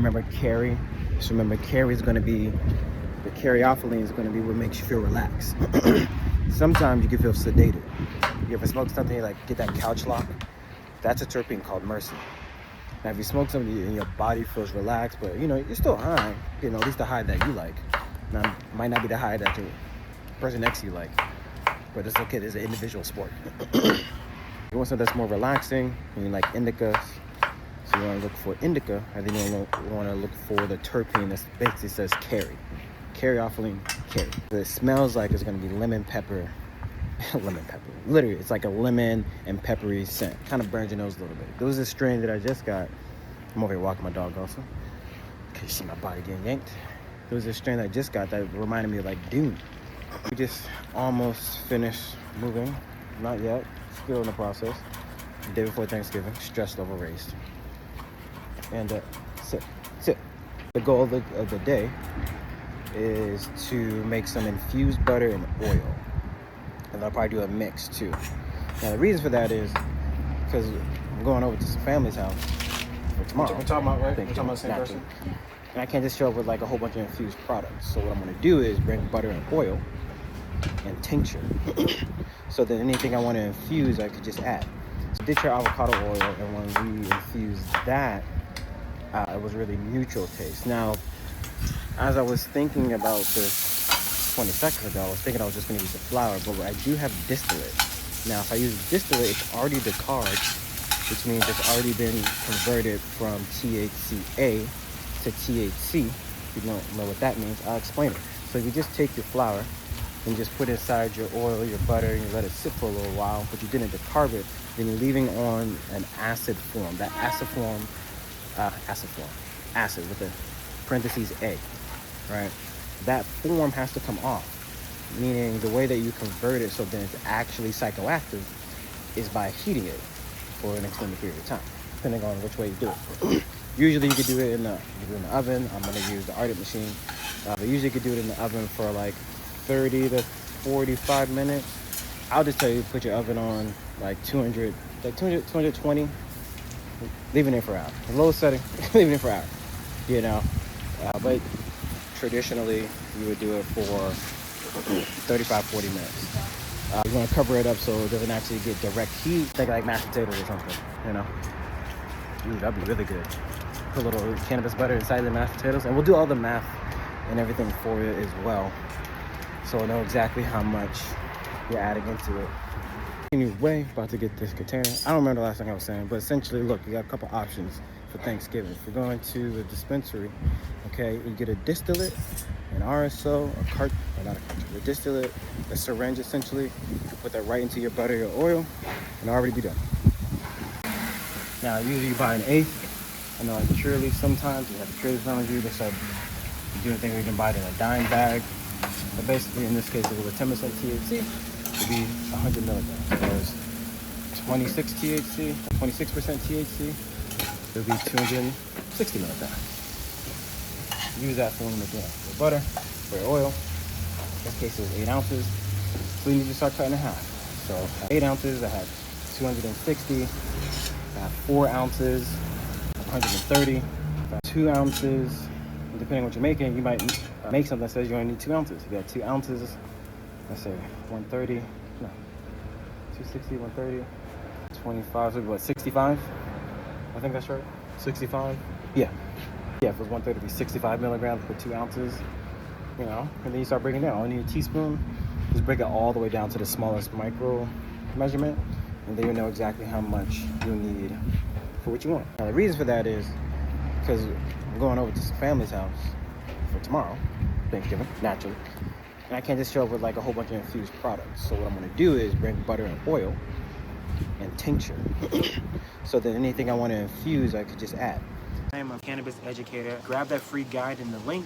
remember Cary. Just remember Cary is going to be, the Caryophyllene is going to be what makes you feel relaxed. Sometimes you can feel sedated. You ever smoke something, you like get that couch lock? That's a terpene called mercy. Now if you smoke something and your body feels relaxed, but you know, you're still high, you know, at least the high that you like. Now, it might not be the high that the person next to you like, but it's okay, it's an individual sport. You want something that's more relaxing, and you like indicas, so you want to look for indica, and then you want to look for the terpene that basically says Cary. Caryophyllene, Cary. It smells like it's going to be lemon pepper. Lemon pepper. Literally, it's like a lemon and peppery scent. Kind of burns your nose a little bit. There was a strain that I just got. I'm over here walking my dog also. Can you see my body getting yanked? There was a strain that I just got that reminded me of like Dune. We just almost finished moving. Not yet. Still in the process. The day before Thanksgiving. Stress level raised. And sit. The goal of the day is to make some infused butter and oil. And I'll probably do a mix too. Now the reason for that is because I'm going over to some family's house for tomorrow. We're talking about, right? We're talking about the same person? And I can't just show up with like a whole bunch of infused products. So what I'm gonna do is bring butter and oil and tincture. So that anything I want to infuse, I could just add. So ditch your avocado oil, and when we infused that, it was really neutral taste. Now, as I was thinking about this 20 seconds ago, I was thinking I was just going to use the flour, but I do have distillate. Now, if I use distillate, it's already decarged, which means it's already been converted from THCA to THC. If you don't know what that means, I'll explain it. So if you just take your flour and just put it inside your oil, your butter, and you let it sit for a little while, but you didn't decarb it, then you're leaving on an acid form. That acid with the parentheses A, right? That form has to come off, meaning the way that you convert it so that it's actually psychoactive is by heating it for an extended period of time, depending on which way you do it. Usually you could do it in the oven. I'm going to use the Ardent machine, but usually you could do it in the oven for like 30 to 45 minutes. I'll just tell you, put your oven on like 220, leaving it for an hour. The lowest setting, leaving it for an hour, you know, but traditionally you would do it for 35-40 minutes. You want to cover it up so it doesn't actually get direct heat. Think like mashed potatoes or something, you know. Ooh, that'd be really good. Put a little cannabis butter inside the mashed potatoes, and we'll do all the math and everything for it as well, so I know exactly how much you're adding into it. Anyway, about to get this container. I don't remember the last thing I was saying, but essentially, look, you got a couple options for Thanksgiving. If you're going to the dispensary, okay, you get a distillate, an RSO, a distillate, a syringe essentially. You put that right into your butter, your oil, and it'll already be done. Now, usually you buy an eighth. I know like Curaleaf sometimes, you have a Curaleaf on you. They start doing things where you can buy it in a dime bag. But basically, in this case, it was a 10% THC. It would be 100 milligrams. So it was 26 THC, 26% THC. It would be 260 milligrams. Use that for when you're making your butter, for your oil. In this case, it was 8 ounces. So you need to start cutting in half. So 8 ounces, I had 260. I have 4 ounces, 130. 2 ounces. Depending on what you're making, you might make something that says you only need 2 ounces. You got 2 ounces, let's say 130, no, 260, 130, 25, so what, 65? I think that's right, 65? Yeah, if it was 130, it'd be 65 milligrams per 2 ounces, you know, and then you start breaking it down. Only need a teaspoon, just break it all the way down to the smallest micro measurement, and then you know exactly how much you need for what you want. Now the reason for that is because I'm going over to some family's house for tomorrow, Thanksgiving, naturally. And I can't just show up with like a whole bunch of infused products. So what I'm going to do is bring butter and oil and tincture. So that anything I want to infuse, I could just add. I am a cannabis educator. Grab that free guide in the link.